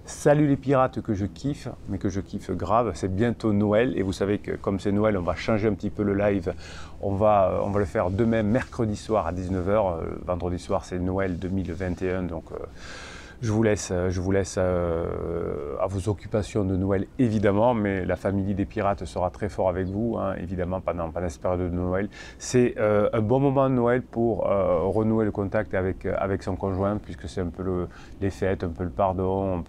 Salut les pirates que je kiffe, mais que je kiffe grave, c'est bientôt Noël et vous savez que comme c'est Noël, on va changer un petit peu le live. On va le faire demain, mercredi soir à 19 h. Vendredi soir c'est Noël 2021, donc je vous laisse à vos occupations de Noël évidemment, mais la famille des pirates sera très fort avec vous, hein, évidemment pendant cette période de Noël. C'est un bon moment de Noël pour renouer le contact avec son conjoint, puisque c'est un peu les fêtes, un peu le pardon,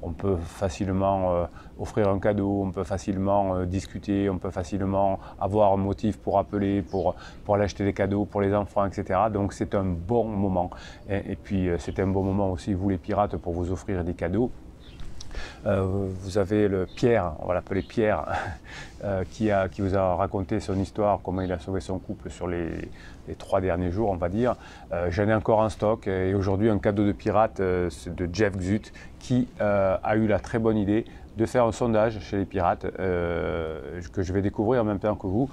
on peut facilement offrir un cadeau, on peut facilement discuter, on peut facilement avoir un motif pour appeler, pour aller acheter des cadeaux pour les enfants, etc. Donc c'est un bon moment. Et puis c'est un bon moment aussi, vous les pirates, pour vous offrir des cadeaux. Vous avez le Pierre, on va l'appeler Pierre, qui vous a raconté son histoire, comment il a sauvé son couple sur les 3 derniers jours, on va dire. J'en ai encore en stock et aujourd'hui un cadeau de pirate, c'est de Jeff Xut qui a eu la très bonne idée de faire un sondage chez les pirates que je vais découvrir en même temps que vous.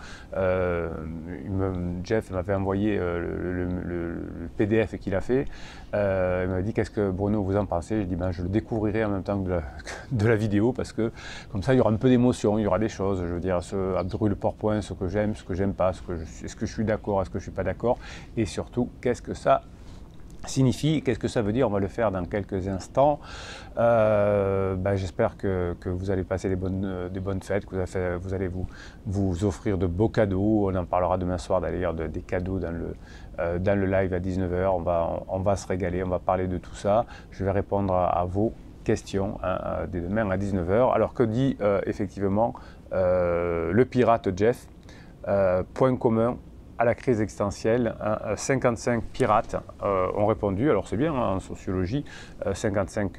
Jeff m'avait envoyé le PDF qu'il a fait. Il m'a dit qu'est-ce que Bruno vous en pensez. Je dis ben, je le découvrirai en même temps que de la vidéo parce que comme ça il y aura un peu d'émotion, il y aura des choses, je veux dire, à brûle pour point, ce que j'aime pas, est-ce que je suis d'accord, est-ce que je suis pas d'accord, et surtout qu'est-ce que ça signifie, qu'est-ce que ça veut dire. On va le faire dans quelques instants. J'espère que vous allez passer des bonnes fêtes, que vous allez vous offrir de beaux cadeaux. On en parlera demain soir d'ailleurs des cadeaux dans le live à 19 h. On va se régaler, on va parler de tout ça. Je vais répondre à vos questions dès demain à 19 h. Alors que dit effectivement le pirate Jeff, point commun à la crise existentielle, 55 pirates ont répondu, alors c'est bien hein, en sociologie, 55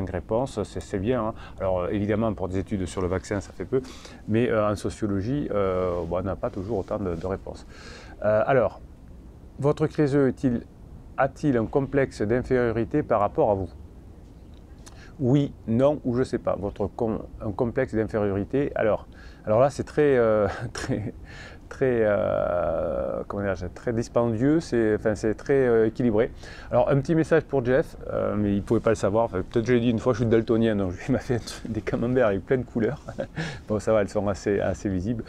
réponses, c'est bien. Hein. Alors évidemment pour des études sur le vaccin ça fait peu, mais en sociologie on n'a pas toujours autant de réponses. Alors, votre criseux a-t-il un complexe d'infériorité par rapport à vous? Oui, non ou je ne sais pas. Un complexe d'infériorité, alors là c'est très dispendieux, c'est très équilibré. Alors un petit message pour Jeff, mais il ne pouvait pas le savoir, peut-être je l'ai dit une fois, je suis daltonien, donc il m'a fait des camemberts avec plein de couleurs. Bon ça va, elles sont assez visibles,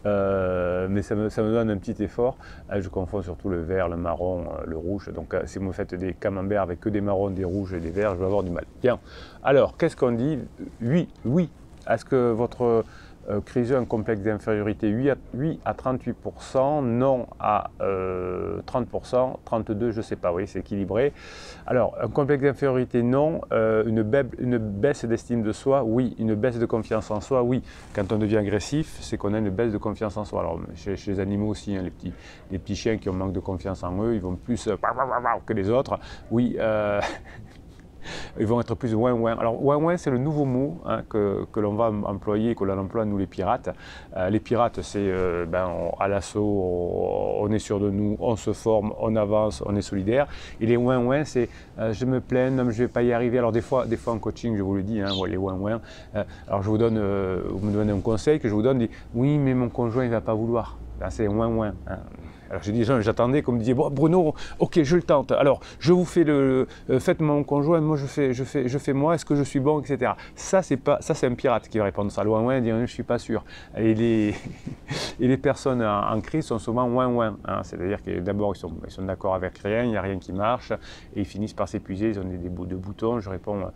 mais ça me donne un petit effort. Je confonds surtout le vert, le marron, le rouge, donc si vous me faites des camemberts avec que des marrons, des rouges et des verts, je vais avoir du mal. Bien, alors qu'est-ce qu'on dit? Oui, est-ce que votre criseux a un complexe d'infériorité? Oui à 38%, non à 30%, 32% je ne sais pas, oui c'est équilibré. Alors un complexe d'infériorité non, une baisse d'estime de soi, oui, une baisse de confiance en soi, oui. Quand on devient agressif, c'est qu'on a une baisse de confiance en soi. Alors chez les animaux aussi, hein, les petits chiens qui ont manque de confiance en eux, ils vont plus que les autres, oui. Ils vont être plus ouin-ouin. Alors ouin-ouin c'est le nouveau mot hein, que l'on va employer, que l'on emploie nous les pirates. Les pirates c'est à l'assaut, on est sûr de nous, on se forme, on avance, on est solidaire. Et les ouin-ouin c'est je me plains, non, je ne vais pas y arriver. Alors des fois en coaching je vous le dis, hein, les ouin-ouin. Alors je vous donne, vous me donnez un conseil que je vous donne, oui mais mon conjoint il ne va pas vouloir. C'est ouin-ouin. Hein. Alors j'ai dit, j'attendais qu'on me dise, bon, Bruno, ok, je le tente. Alors, je vous fais faites mon conjoint, moi je fais moi, est-ce que je suis bon, etc. Ça c'est un pirate qui va répondre ça. Loin, dire, je suis pas sûr. Et les personnes en crise sont souvent ouin. Hein. C'est-à-dire que d'abord ils sont d'accord avec rien, il n'y a rien qui marche, et ils finissent par s'épuiser. Ils ont des bouts de boutons. Je réponds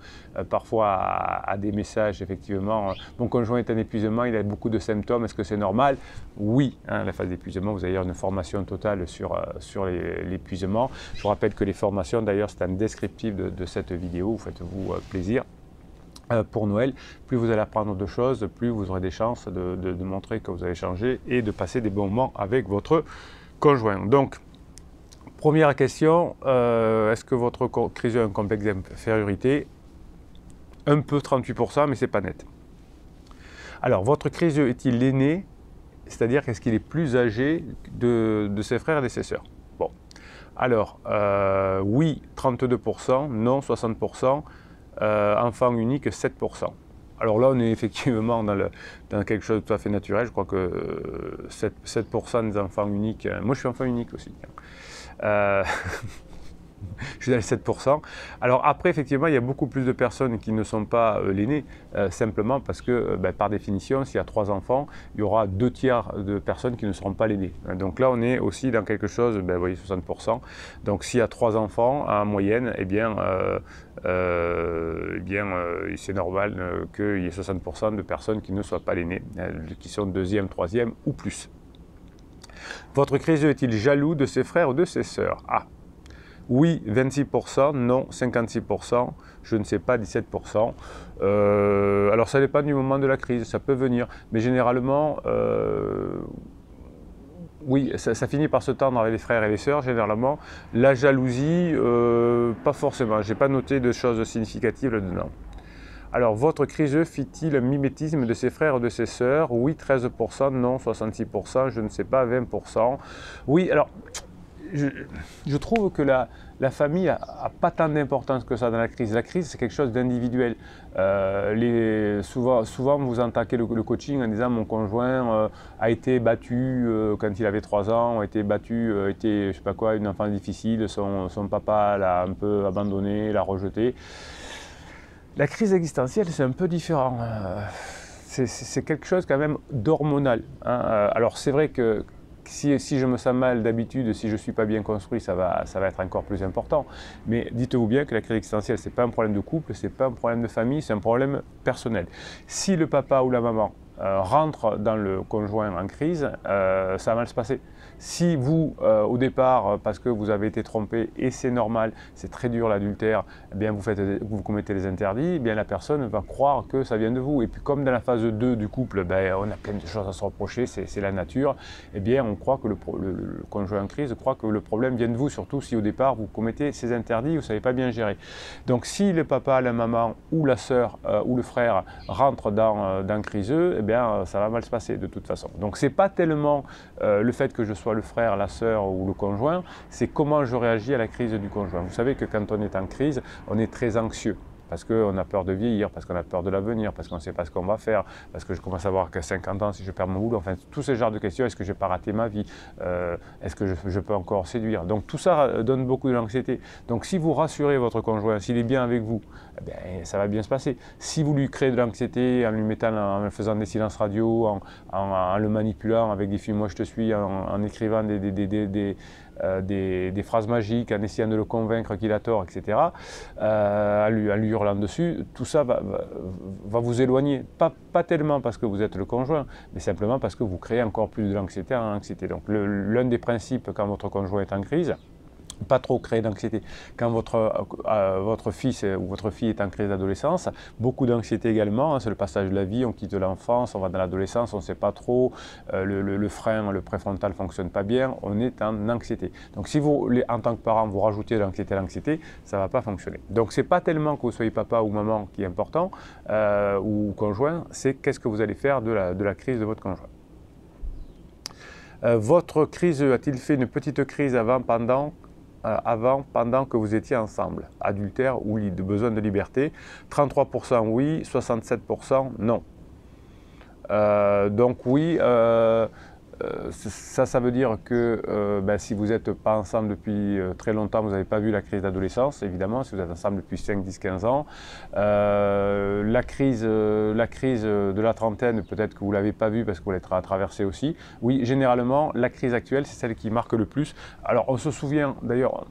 parfois à des messages, effectivement. Mon conjoint est en épuisement, il a beaucoup de symptômes. Est-ce que c'est normal? Oui. Hein, la phase d'épuisement, vous allez avoir une formation totale sur l'épuisement. Je vous rappelle que les formations, d'ailleurs, c'est un descriptif de cette vidéo. Faites-vous plaisir. Pour Noël, plus vous allez apprendre de choses, plus vous aurez des chances de montrer que vous avez changé et de passer des bons moments avec votre conjoint. Donc, première question, est-ce que votre criseux a un complexe d'infériorité? Un peu, 38%, mais c'est pas net. Alors, votre criseux est-il l'aîné? C'est-à-dire qu'est-ce qu'il est plus âgé de ses frères et de ses sœurs? Bon, alors, oui, 32%, non, 60%, enfant unique, 7%. Alors là, on est effectivement dans quelque chose de tout à fait naturel. Je crois que 7% des enfants uniques, moi je suis enfant unique aussi. je suis dans les 7%. Alors après, effectivement, il y a beaucoup plus de personnes qui ne sont pas l'aîné, simplement parce que, par définition, s'il y a 3 enfants, il y aura 2 tiers de personnes qui ne seront pas l'aîné. Donc là, on est aussi dans quelque chose, vous voyez, 60%. Donc s'il y a 3 enfants en moyenne, c'est normal qu'il y ait 60% de personnes qui ne soient pas l'aîné, qui sont deuxième, troisième ou plus. Votre créiseux est-il jaloux de ses frères ou de ses sœurs? Ah, oui, 26%, non, 56%, je ne sais pas, 17%. Alors ça dépend du moment de la crise, ça peut venir, mais généralement, oui, ça finit par se tendre avec les frères et les sœurs, généralement. La jalousie, pas forcément, je n'ai pas noté de choses significatives là-dedans. Alors, votre créiseux fit-il un mimétisme de ses frères ou de ses sœurs? Oui, 13%, non, 66%, je ne sais pas, 20%. Oui, alors, je trouve que la famille n'a pas tant d'importance que ça dans la crise. La crise, c'est quelque chose d'individuel. Souvent, vous entendez le coaching en disant mon conjoint a été battu quand il avait 3 ans, a été battu, je sais pas quoi, une enfance difficile, son papa l'a un peu abandonné, l'a rejeté. La crise existentielle, c'est un peu différent. C'est quelque chose quand même d'hormonal. Alors c'est vrai que si je me sens mal d'habitude, si je ne suis pas bien construit, ça va être encore plus important. Mais dites-vous bien que la crise existentielle, ce n'est pas un problème de couple, ce n'est pas un problème de famille, c'est un problème personnel. Si le papa ou la maman rentre dans le conjoint en crise, ça va mal se passer. Si vous, au départ, parce que vous avez été trompé, et c'est normal, c'est très dur l'adultère, eh bien vous commettez des interdits, eh bien la personne va croire que ça vient de vous. Et puis comme dans la phase 2 du couple, on a plein de choses à se reprocher, c'est la nature, eh bien on croit que le conjoint en crise croit que le problème vient de vous, surtout si au départ vous commettez ces interdits, vous ne savez pas bien gérer. Donc si le papa, la maman ou la sœur ou le frère rentre dans criseux, eh bien ça va mal se passer de toute façon. Donc c'est pas tellement le fait que je sois le frère, la sœur ou le conjoint, c'est comment je réagis à la crise du conjoint. Vous savez que quand on est en crise, on est très anxieux. Parce qu'on a peur de vieillir, parce qu'on a peur de l'avenir, parce qu'on ne sait pas ce qu'on va faire, parce que je commence à voir qu'à 50 ans, si je perds mon boulot, enfin, tous ces genres de questions, est-ce que je n'ai pas raté ma vie, est-ce que je peux encore séduire? Donc tout ça donne beaucoup d'anxiété. Donc si vous rassurez votre conjoint, s'il est bien avec vous, eh bien, ça va bien se passer. Si vous lui créez de l'anxiété en en faisant des silences radio, en le manipulant avec des films « moi je te suis », en écrivant des phrases magiques, en essayant de le convaincre qu'il a tort, etc., en lui hurlant dessus, tout ça va vous éloigner. Pas tellement parce que vous êtes le conjoint, mais simplement parce que vous créez encore plus d'anxiété en anxiété. Donc l'un des principes quand votre conjoint est en crise, pas trop créer d'anxiété. Quand votre fils ou votre fille est en crise d'adolescence, beaucoup d'anxiété également, c'est le passage de la vie, on quitte l'enfance, on va dans l'adolescence, on ne sait pas trop, le frein, le préfrontal ne fonctionne pas bien, on est en anxiété. Donc si vous, en tant que parent, vous rajoutez de l'anxiété à l'anxiété, ça ne va pas fonctionner. Donc ce n'est pas tellement que vous soyez papa ou maman qui est important, ou conjoint, c'est qu'est-ce que vous allez faire de la crise de votre conjoint. Votre crise a-t-il fait une petite crise avant, pendant que vous étiez ensemble? Adultère ou besoin de liberté? 33% oui, 67% non. Donc oui, ça veut dire que si vous n'êtes pas ensemble depuis très longtemps, vous n'avez pas vu la crise d'adolescence, évidemment, si vous êtes ensemble depuis 5, 10, 15 ans. La crise de la trentaine, peut-être que vous ne l'avez pas vue parce que vous l'avez traversée aussi. Oui, généralement, la crise actuelle, c'est celle qui marque le plus. Alors, on se souvient, d'ailleurs,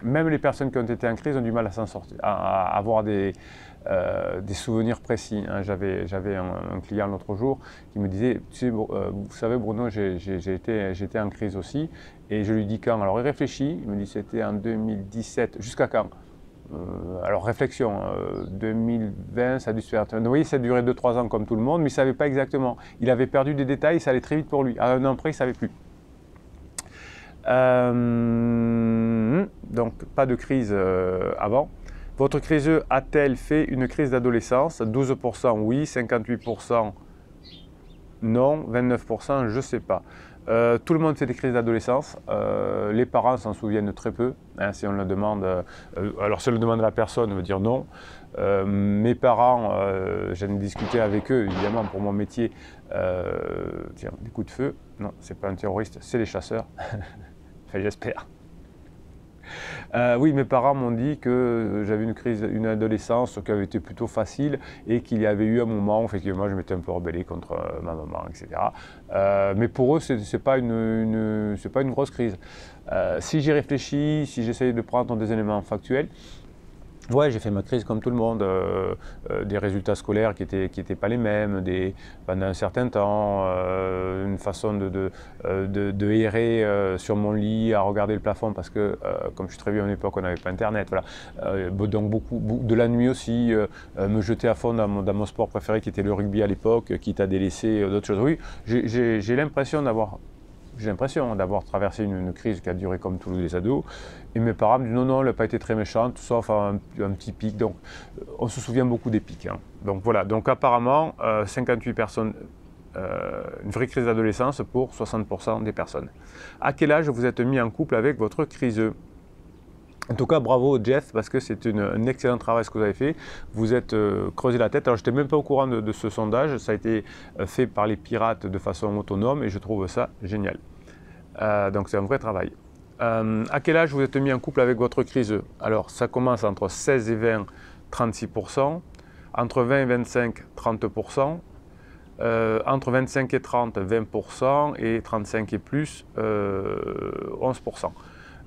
même les personnes qui ont été en crise ont du mal à s'en sortir, à avoir des souvenirs précis. J'avais un client l'autre jour qui me disait, tu sais, vous savez Bruno, j'étais en crise aussi, et je lui dis quand. Alors il réfléchit, il me dit c'était en 2017, jusqu'à quand? Alors réflexion, 2020, ça a dû se faire. Vous voyez, ça a duré 2-3 ans comme tout le monde, mais il ne savait pas exactement. Il avait perdu des détails, ça allait très vite pour lui. À un an près, il ne savait plus. Donc pas de crise avant. Votre créiseux a-t-elle fait une crise d'adolescence? 12% oui, 58% non, 29% je ne sais pas. Tout le monde fait des crises d'adolescence. Les parents s'en souviennent très peu. Hein, si on le demande, alors si on le demande à la personne, on veut dire non. Mes parents, j'en ai discuté avec eux, évidemment, pour mon métier. Tiens, des coups de feu. Non, c'est pas un terroriste, c'est les chasseurs. Enfin, j'espère. Oui, mes parents m'ont dit que j'avais une adolescence qui avait été plutôt facile et qu'il y avait eu un moment où effectivement je m'étais un peu rebellé contre ma maman, etc. Mais pour eux, c'est pas c'est pas une grosse crise. Si j'y réfléchis, si j'essaye de prendre des éléments factuels, ouais, j'ai fait ma crise comme tout le monde, des résultats scolaires qui étaient pas les mêmes, pendant un certain temps, une façon de errer sur mon lit à regarder le plafond parce que, comme je suis très vieux à une époque, on n'avait pas internet, voilà. Donc de la nuit aussi, me jeter à fond dans mon sport préféré qui était le rugby à l'époque, quitte à délaisser d'autres choses. Oui, j'ai l'impression d'avoir traversé une crise qui a duré comme tous les ados. Et mes parents me disent non, elle n'a pas été très méchante, sauf un petit pic. Donc, on se souvient beaucoup des pics. Hein. Donc voilà, donc apparemment, 58 personnes, une vraie crise d'adolescence pour 60% des personnes. À quel âge vous êtes mis en couple avec votre criseux? En tout cas, bravo Jeff, parce que c'est un excellent travail ce que vous avez fait. Vous êtes creusé la tête. Alors, je n'étais même pas au courant de ce sondage. Ça a été fait par les pirates de façon autonome et je trouve ça génial. Donc, c'est un vrai travail. À quel âge vous êtes mis en couple avec votre criseux? Alors, ça commence entre 16 et 20, 36%. Entre 20 et 25, 30%. Entre 25 et 30, 20%. Et 35 et plus, 11%.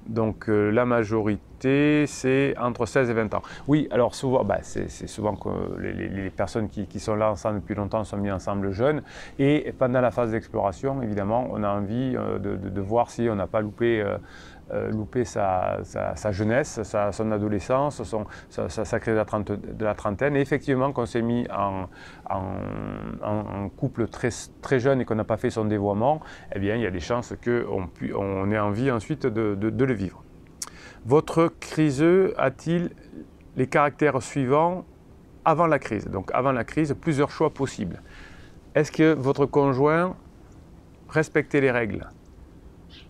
Donc la majorité, c'est entre 16 et 20 ans. Oui, alors souvent, c'est souvent que les personnes qui sont là ensemble depuis longtemps sont mis ensemble jeunes. Et pendant la phase d'exploration, évidemment, on a envie de voir si on n'a pas loupé sa jeunesse, son adolescence, sa crise de la trentaine. Et effectivement, qu'on s'est mis en couple très jeune et qu'on n'a pas fait son dévoiement, eh bien, il y a des chances qu'on ait envie ensuite de le vivre. Votre criseux a-t-il les caractères suivants avant la crise? Donc, avant la crise, plusieurs choix possibles. Est-ce que votre conjoint respectait les règles?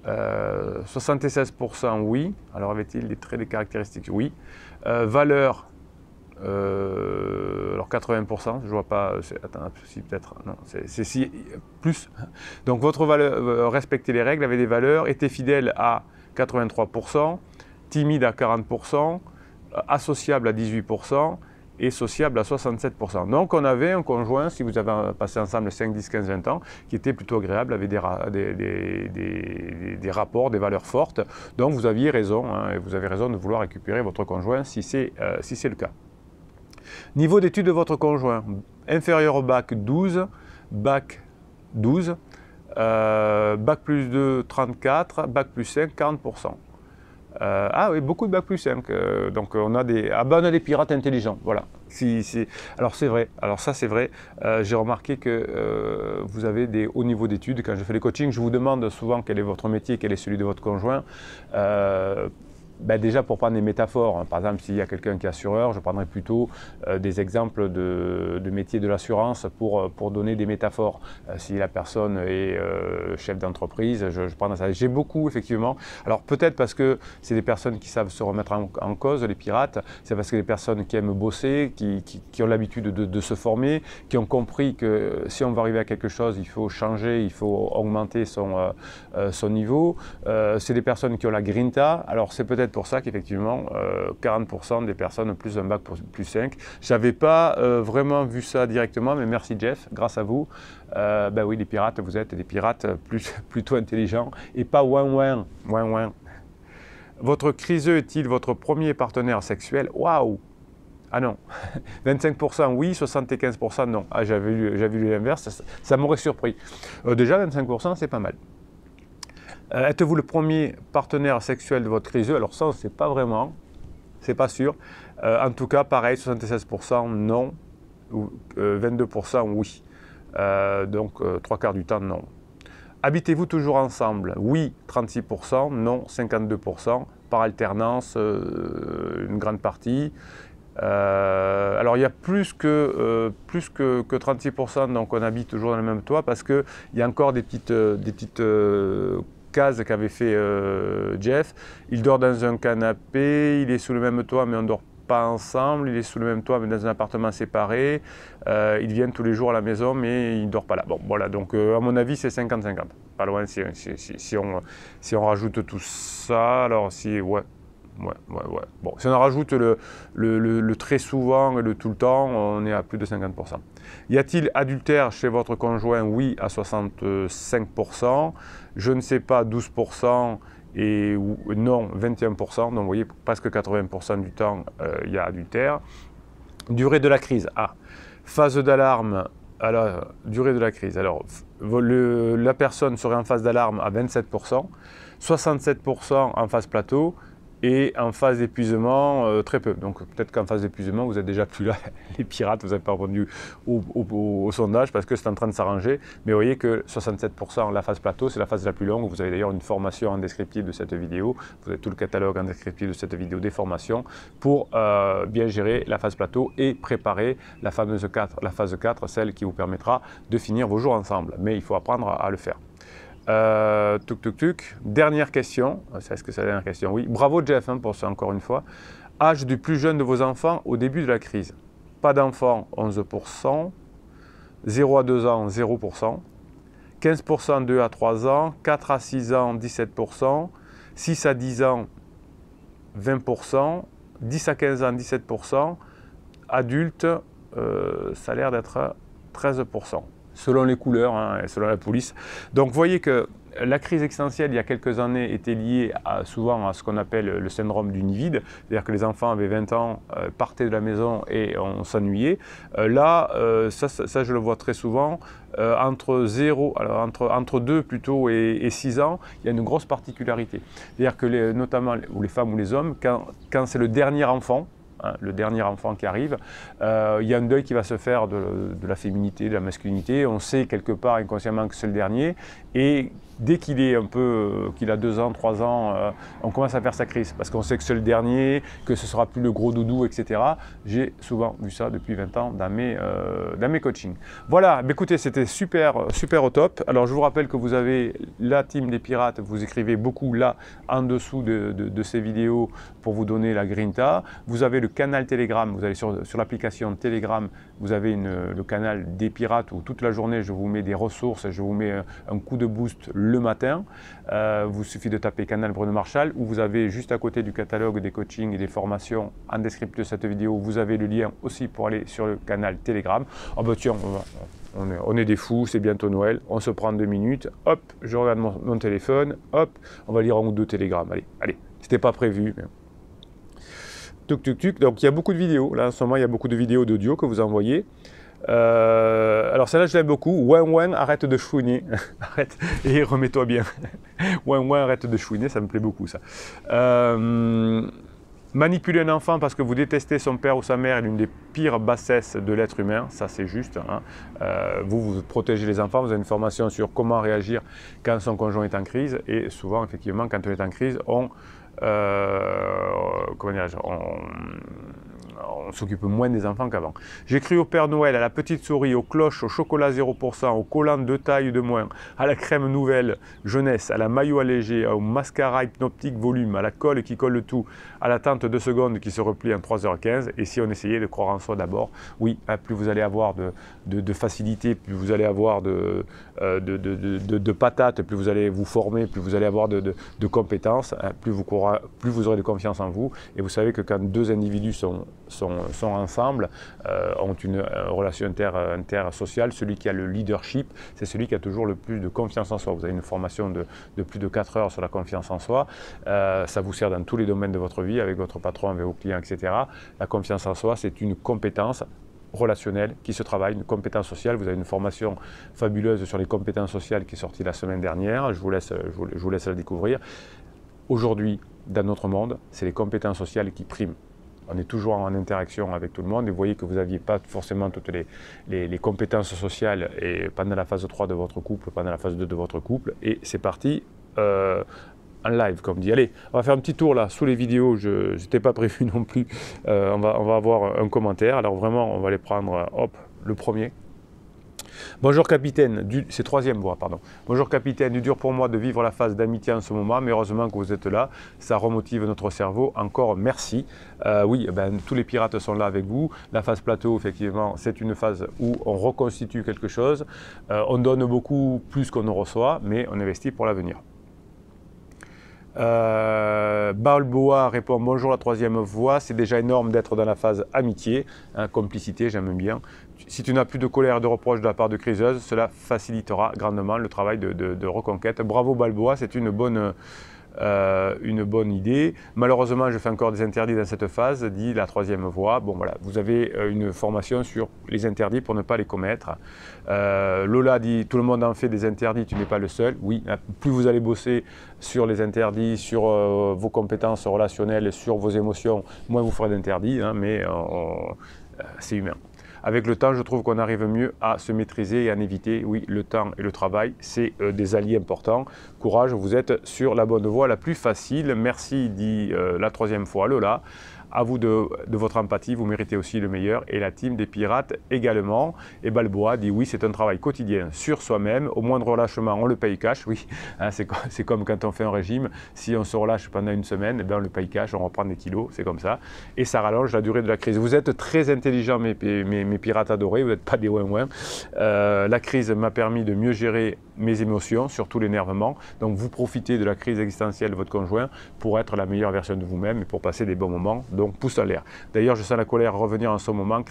76% oui. Alors avait-il des traits, des caractéristiques? Oui. Valeur, alors 80%, je vois pas, attends, si peut-être, non, c'est si, plus. Donc votre valeur, respecter les règles, avait des valeurs, était fidèle à 83%, timide à 40%, associable à 18%, et sociable à 67%. Donc on avait un conjoint, si vous avez passé ensemble 5, 10, 15, 20 ans, qui était plutôt agréable, avait des rapports, des valeurs fortes. Donc vous aviez raison, hein, et vous avez raison de vouloir récupérer votre conjoint si c'est le cas. Niveau d'études de votre conjoint, inférieur au bac 12, bac 12, bac plus 2 34, bac plus 5 40%. Ah oui, beaucoup de bac plus 5. Donc on a des pirates intelligents. Voilà. Alors c'est vrai. Alors ça c'est vrai. J'ai remarqué que vous avez des hauts niveaux d'études. Quand je fais les coachings, je vous demande souvent quel est votre métier, quel est celui de votre conjoint. Déjà pour prendre des métaphores, hein. Par exemple s'il y a quelqu'un qui est assureur, je prendrai plutôt des exemples de métiers de l'assurance pour donner des métaphores. Si la personne est chef d'entreprise, je prendrai ça. J'ai beaucoup effectivement, alors peut-être parce que c'est des personnes qui savent se remettre en cause, les pirates, c'est parce que des personnes qui aiment bosser, qui ont l'habitude de se former, qui ont compris que si on veut arriver à quelque chose, il faut changer, il faut augmenter son niveau. C'est des personnes qui ont la grinta, alors c'est peut-être pour ça qu'effectivement 40% des personnes ont plus un bac plus 5. Je n'avais pas vraiment vu ça directement, mais merci Jeff, grâce à vous. Oui, les pirates, vous êtes des pirates plutôt intelligents et pas ouin. Votre criseux est-il votre premier partenaire sexuel? Waouh! Ah non, 25% oui, 75% non. Ah, j'avais lu l'inverse, ça m'aurait surpris. Déjà 25%, c'est pas mal. Êtes-vous le premier partenaire sexuel de votre criseux? Alors ça, on ne sait pas vraiment, c'est pas sûr. En tout cas, pareil, 76% non, ou 22% oui. Donc 3/4 du temps non. Habitez-vous toujours ensemble? Oui, 36%, non, 52%, par alternance, une grande partie. Alors il y a plus que 36%, donc on habite toujours dans le même toit parce qu'il y a encore des petites cases qu'avait fait Jeff. Il dort dans un canapé, il est sous le même toit mais on ne dort pas ensemble, il est sous le même toit mais dans un appartement séparé. Ils viennent tous les jours à la maison mais ils ne dorment pas là. Bon voilà, donc à mon avis c'est 50-50. Pas loin si on rajoute tout ça, alors ouais. ouais. Bon, si on en rajoute le très souvent et le tout le temps, on est à plus de 50%. Y a-t-il adultère chez votre conjoint? Oui, à 65%. Je ne sais pas, 12%. Et non, 21%. Donc vous voyez, presque 80% du temps, il y a adultère. Durée de la crise. Ah, phase d'alarme. Alors, durée de la crise. Alors, la personne serait en phase d'alarme à 27%, 67% en phase plateau et en phase d'épuisement, très peu. Donc, peut-être qu'en phase d'épuisement, vous n'êtes déjà plus là, les pirates, vous n'avez pas répondu au sondage parce que c'est en train de s'arranger. Mais vous voyez que 67% la phase plateau, c'est la phase la plus longue. Vous avez d'ailleurs une formation en descriptif de cette vidéo. Vous avez tout le catalogue en descriptif de cette vidéo des formations pour bien gérer la phase plateau et préparer la phase 4, celle qui vous permettra de finir vos jours ensemble. Mais il faut apprendre à le faire. Dernière question. Est-ce que c'est la dernière question? Oui. Bravo Jeff pour ça encore une fois. Âge du plus jeune de vos enfants au début de la crise. Pas d'enfants, 11%. 0 à 2 ans, 0%. 15% 2 à 3 ans. 4 à 6 ans, 17%. 6 à 10 ans, 20%. 10 à 15 ans, 17%. Adultes, ça a l'air d'être 13%. Selon les couleurs et selon la police. Donc vous voyez que la crise existentielle il y a quelques années était liée souvent à ce qu'on appelle le syndrome du nid vide, c'est-à-dire que les enfants avaient 20 ans, partaient de la maison et on s'ennuyait. Là, ça je le vois très souvent, entre 2 plutôt et 6 ans, il y a une grosse particularité. C'est-à-dire que notamment les femmes ou les hommes, quand c'est le dernier enfant, le dernier enfant qui arrive, il y a un deuil qui va se faire de la féminité, de la masculinité. On sait quelque part inconsciemment que c'est le dernier. Et dès qu'il est qu'il a 2 ans, 3 ans, on commence à faire sa crise. Parce qu'on sait que c'est le dernier, que ce ne sera plus le gros doudou, etc. J'ai souvent vu ça depuis 20 ans dans mes coachings. Voilà, écoutez, c'était super au top. Alors je vous rappelle que vous avez la team des pirates, vous écrivez beaucoup là, en dessous de ces vidéos pour vous donner la grinta. Vous avez le canal Telegram, vous allez sur l'application Telegram, vous avez le canal des pirates où toute la journée je vous mets des ressources, je vous mets un coup de boost le matin. Vous suffit de taper canal Bruno Marchal où vous avez juste à côté du catalogue des coachings et des formations en description de cette vidéo, vous avez le lien aussi pour aller sur le canal Telegram. Oh bah tiens, on est des fous, c'est bientôt Noël, on se prend 2 minutes, hop, je regarde mon téléphone, hop, on va lire un ou 2 télégrammes, allez, c'était pas prévu. Mais... Donc il y a beaucoup de vidéos, là en ce moment il y a beaucoup de vidéos d'audio que vous envoyez. Alors celle-là je l'aime beaucoup, ouin, arrête de chouiner, arrête et remets-toi bien. ouin, arrête de chouiner, ça me plaît beaucoup ça. Manipuler un enfant parce que vous détestez son père ou sa mère est l'une des pires bassesses de l'être humain, ça c'est juste. Vous protégez les enfants, vous avez une formation sur comment réagir quand son conjoint est en crise et souvent effectivement quand on est en crise, on s'occupe moins des enfants qu'avant. J'ai cru au Père Noël, à la petite souris, aux cloches, au chocolat 0%, au collant 2 tailles de moins, à la crème nouvelle jeunesse, à la maillot allégé, au mascara hypnotique volume, à la colle qui colle tout, à la tente 2 secondes qui se replie en 3h15. Et si on essayait de croire en soi d'abord, oui, plus vous allez avoir de facilité, plus vous allez avoir de patates, plus vous allez vous former, plus vous allez avoir de compétences, plus vous aurez de confiance en vous. Et vous savez que quand 2 individus sont ensemble, ont une relation intersociale, celui qui a le leadership, c'est celui qui a toujours le plus de confiance en soi. Vous avez une formation de plus de 4 heures sur la confiance en soi, ça vous sert dans tous les domaines de votre vie, avec votre patron, avec vos clients, etc. La confiance en soi, c'est une compétence relationnelle qui se travaille, une compétence sociale. Vous avez une formation fabuleuse sur les compétences sociales qui est sortie la semaine dernière, je vous laisse la découvrir. Aujourd'hui, dans notre monde, c'est les compétences sociales qui priment. On est toujours en interaction avec tout le monde et vous voyez que vous n'aviez pas forcément toutes les compétences sociales et pendant la phase 3 de votre couple, pendant la phase 2 de votre couple. Et c'est parti en live, comme dit. Allez, on va faire un petit tour là sous les vidéos, je n'étais pas prévu non plus. On va avoir un commentaire. Alors vraiment, on va les prendre, hop, le premier. Bonjour capitaine, c'est 3e voix, pardon. Bonjour capitaine, du dur pour moi de vivre la phase d'amitié en ce moment, mais heureusement que vous êtes là, ça remotive notre cerveau, encore merci. Oui, tous les pirates sont là avec vous. La phase plateau, effectivement, c'est une phase où on reconstitue quelque chose. On donne beaucoup plus qu'on ne reçoit, mais on investit pour l'avenir. Balboa répond bonjour la troisième voie, c'est déjà énorme d'être dans la phase amitié, hein, complicité, j'aime bien. Si tu n'as plus de colère et de reproches de la part de criseuse, cela facilitera grandement le travail de reconquête. Bravo Balboa, c'est une bonne idée. Malheureusement, je fais encore des interdits dans cette phase, dit la troisième voie. Bon voilà, vous avez une formation sur les interdits pour ne pas les commettre. Lola dit, tout le monde en fait des interdits, tu n'es pas le seul. Oui, plus vous allez bosser sur les interdits, sur vos compétences relationnelles, sur vos émotions, moins vous ferez d'interdits, hein, mais c'est humain. Avec le temps, je trouve qu'on arrive mieux à se maîtriser et à en éviter. Oui, le temps et le travail, c'est des alliés importants. Courage, vous êtes sur la bonne voie la plus facile. Merci, dit la troisième fois Lola. À vous de votre empathie, vous méritez aussi le meilleur. Et la team des pirates également. Et Balboa dit oui, c'est un travail quotidien sur soi-même. Au moindre relâchement, on le paye cash. Oui, hein, c'est comme quand on fait un régime. Si on se relâche pendant une semaine, eh bien, on le paye cash, on reprend des kilos. C'est comme ça. Et ça rallonge la durée de la crise. Vous êtes très intelligents, mes pirates adorés. Vous n'êtes pas des ouin-ouin. La crise m'a permis de mieux gérer mes émotions, surtout l'énervement. Donc, vous profitez de la crise existentielle de votre conjoint pour être la meilleure version de vous-même et pour passer des bons moments. Donc pouce en l'air. D'ailleurs, je sens la colère revenir en ce moment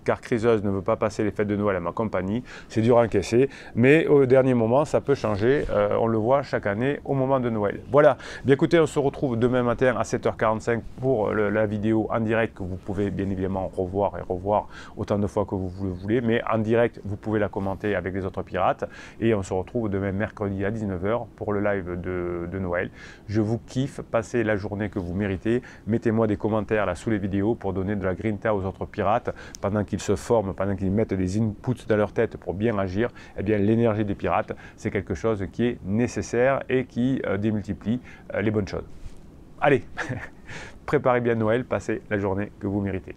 car criseuse ne veut pas passer les fêtes de Noël à ma compagnie. C'est dur à encaisser, mais au dernier moment, ça peut changer. On le voit chaque année au moment de Noël. Voilà. Bien écoutez, on se retrouve demain matin à 7h45 pour la vidéo en direct que vous pouvez bien évidemment revoir et revoir autant de fois que vous le voulez. Mais en direct, vous pouvez la commenter avec les autres pirates. Et on se retrouve demain mercredi à 19h pour le live de Noël. Je vous kiffe. Passez la journée que vous méritez. Mettez-moi des commentaires là sous les vidéos pour donner de la grinta aux autres pirates pendant qu'ils se forment, pendant qu'ils mettent des inputs dans leur tête pour bien agir. Eh bien, l'énergie des pirates, c'est quelque chose qui est nécessaire et qui démultiplie les bonnes choses. Allez, préparez bien Noël, passez la journée que vous méritez.